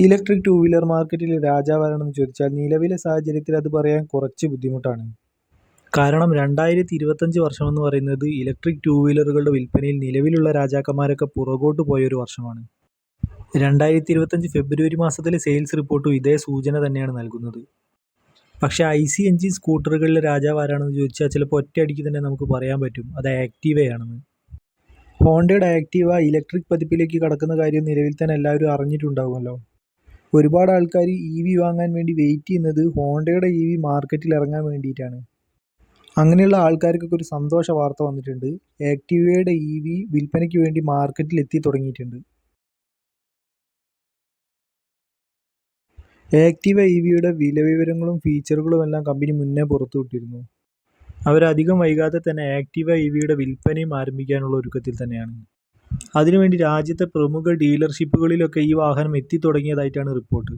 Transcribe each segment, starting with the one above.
Electric two wheeler മാർക്കറ്റിൽ രാജാവാരാണെന്ന് ചോദിച്ചാൽ നിലവിലെ സാഹചര്യത്തിൽ അത് പറയാൻ കുറച്ച് ബുദ്ധിമുട്ടാണ്. കാരണം 2025 വർഷമെന്ന് പറയുന്നത് ഇലക്ട്രിക് ടൂ വീലറുകളുടെ വിൽപ്പനയിൽ നിലവിലുള്ള രാജാക്കന്മാരൊക്കെ പുറകോട്ട് പോയൊരു വർഷമാണ്. 2025 ഫെബ്രുവരി മാസത്തിലെ സെയിൽസ് റിപ്പോർട്ടും ഇതേ സൂചന തന്നെയാണ് നൽകുന്നത്. പക്ഷേ IC എഞ്ചിൻ സ്കൂട്ടറുകളിലെ രാജാവാരാണെന്ന് ചോദിച്ചാൽ ചിലപ്പോൾ ഒറ്റയടിക്ക് തന്നെ നമുക്ക് പറയാൻ പറ്റും അത് ആക്റ്റീവയാണെന്ന്. ഹോണ്ടയുടെ ആക്റ്റീവ ഇലക്ട്രിക് പതിപ്പിലേക്ക് കടക്കുന്ന കാര്യം നിലവിൽ തന്നെ എല്ലാവരും അറിഞ്ഞിട്ടുണ്ടാകുമല്ലോ. ഒരുപാട് ആൾക്കാർ EV വാങ്ങാൻ വേണ്ടി വെയിറ്റ് ചെയ്യുന്നത് ഹോണ്ടയുടെ EV മാർക്കറ്റിൽ ഇറങ്ങാൻ വേണ്ടിയിട്ടാണ്. അങ്ങനെയുള്ള ആൾക്കാർക്കൊക്കെ ഒരു സന്തോഷ വാർത്ത വന്നിട്ടുണ്ട്. ആക്റ്റീവയുടെ EV വിൽപ്പനയ്ക്ക് വേണ്ടി മാർക്കറ്റിൽ എത്തി തുടങ്ങിയിട്ടുണ്ട്. ആക്റ്റീവ EVയുടെ വിലവിവരങ്ങളും ഫീച്ചറുകളും എല്ലാം കമ്പനി മുന്നേ പുറത്തുവിട്ടിരുന്നു. അവരധികം വൈകാതെ തന്നെ ആക്റ്റീവ EVയുടെ വിൽപ്പനയും ആരംഭിക്കാനുള്ള ഒരുക്കത്തിൽ തന്നെയാണ്. അതിനുവേണ്ടി രാജ്യത്തെ പ്രമുഖ ഡീലർഷിപ്പുകളിലൊക്കെ ഈ വാഹനം എത്തിത്തുടങ്ങിയതായിട്ടാണ് റിപ്പോർട്ട്.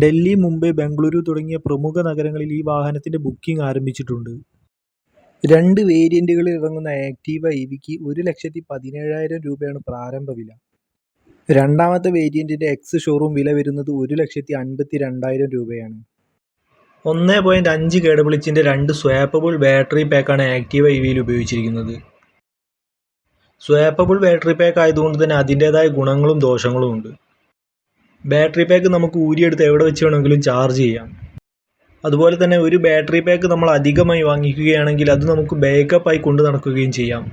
ഡൽഹി, മുംബൈ, ബംഗളൂരു തുടങ്ങിയ പ്രമുഖ നഗരങ്ങളിൽ ഈ വാഹനത്തിൻ്റെ ബുക്കിംഗ് ആരംഭിച്ചിട്ടുണ്ട്. 2 വേരിയന്റുകളിൽ ഇറങ്ങുന്ന ആക്റ്റീവ EVക്ക് 1,17,000 രൂപയാണ് പ്രാരംഭ വില. രണ്ടാമത്തെ വേരിയന്റിന്റെ എക്സ് ഷോറൂം വില വരുന്നത് 1,52,000 രൂപയാണ്. 1.5 KW-ന്റെ 2 സ്വാപ്പബിൾ ബാറ്ററി പാക്കാണ് ആക്റ്റീവ EVയിൽ ഉപയോഗിച്ചിരിക്കുന്നത്. സ്വാപ്പബിൾ ബാറ്ററി പാക്ക് ആയതുകൊണ്ട് തന്നെ അതിൻ്റേതായ ഗുണങ്ങളും ദോഷങ്ങളും ഉണ്ട്. ബാറ്ററി പാക്ക് നമുക്ക് ഊരിയെടുത്ത് എവിടെ വെച്ച് വേണമെങ്കിലും ചാർജ് ചെയ്യാം. അതുപോലെ തന്നെ ഒരു ബാറ്ററി പാക്ക് നമ്മൾ അധികമായി വാങ്ങിക്കുകയാണെങ്കിൽ അത് നമുക്ക് ബാക്കപ്പായി കൊണ്ടു നടക്കുകയും ചെയ്യാം.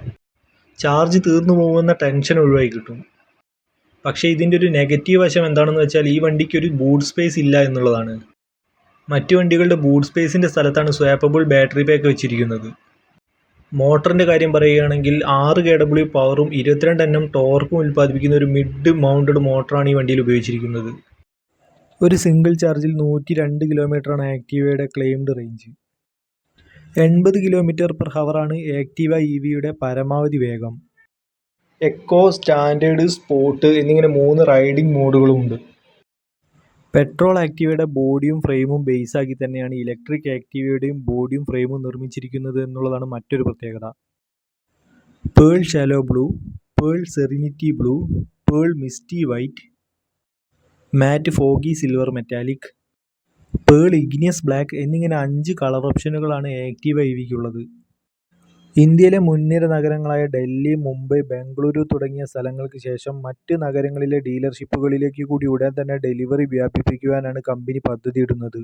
ചാർജ് തീർന്നു പോകുമെന്ന ടെൻഷൻ ഒഴിവായി കിട്ടും. പക്ഷേ ഇതിൻ്റെ ഒരു നെഗറ്റീവ് വശം എന്താണെന്ന് വെച്ചാൽ ഈ വണ്ടിക്ക് ഒരു ബൂട്ട് സ്പേസ് ഇല്ല എന്നുള്ളതാണ്. മറ്റു വണ്ടികളുടെ ബൂട്ട് സ്പേസിൻ്റെ സ്ഥലത്താണ് സ്വാപ്പബിൾ ബാറ്ററി പാക്ക് വെച്ചിരിക്കുന്നത്. മോട്ടറിൻ്റെ കാര്യം പറയുകയാണെങ്കിൽ 6 kW പവറും 22 Nm ടോർക്കും ഉൽപ്പാദിപ്പിക്കുന്ന ഒരു മിഡ് മൗണ്ടഡ് മോട്ടറാണ് ഈ വണ്ടിയിൽ ഉപയോഗിച്ചിരിക്കുന്നത്. ഒരു സിംഗിൾ ചാർജിൽ 102 കിലോമീറ്ററാണ് ആക്റ്റീവയുടെ ക്ലെയിംഡ് റേഞ്ച്. 80 km/h ആണ് ആക്റ്റീവ EVയുടെ പരമാവധി വേഗം. എക്കോ, സ്റ്റാൻഡേർഡ്, സ്പോർട്ട് എന്നിങ്ങനെ 3 റൈഡിംഗ് മോഡുകളുമുണ്ട്. പെട്രോൾ ആക്റ്റീവയുടെ ബോഡിയും ഫ്രെയിമും ബേസാക്കി തന്നെയാണ് ഇലക്ട്രിക് ആക്റ്റീവയുടെയും ബോഡിയും ഫ്രെയിമും നിർമ്മിച്ചിരിക്കുന്നത് എന്നുള്ളതാണ് മറ്റൊരു പ്രത്യേകത. Pearl shallow blue, pearl serenity blue, pearl misty white, matte foggy silver metallic, pearl igneous black എന്നിങ്ങനെ 5 കളർ ഓപ്ഷനുകളാണ് ആക്റ്റീവ EVക്കുള്ളത്. ഇന്ത്യയിലെ മുൻനിര നഗരങ്ങളായ ഡൽഹി, മുംബൈ, ബംഗളൂരു തുടങ്ങിയ സ്ഥലങ്ങൾക്ക് ശേഷം മറ്റ് നഗരങ്ങളിലെ ഡീലർഷിപ്പുകളിലേക്ക് കൂടി ഉടൻ തന്നെ ഡെലിവറി വ്യാപിപ്പിക്കുവാനാണ് കമ്പനി പദ്ധതിയിടുന്നത്.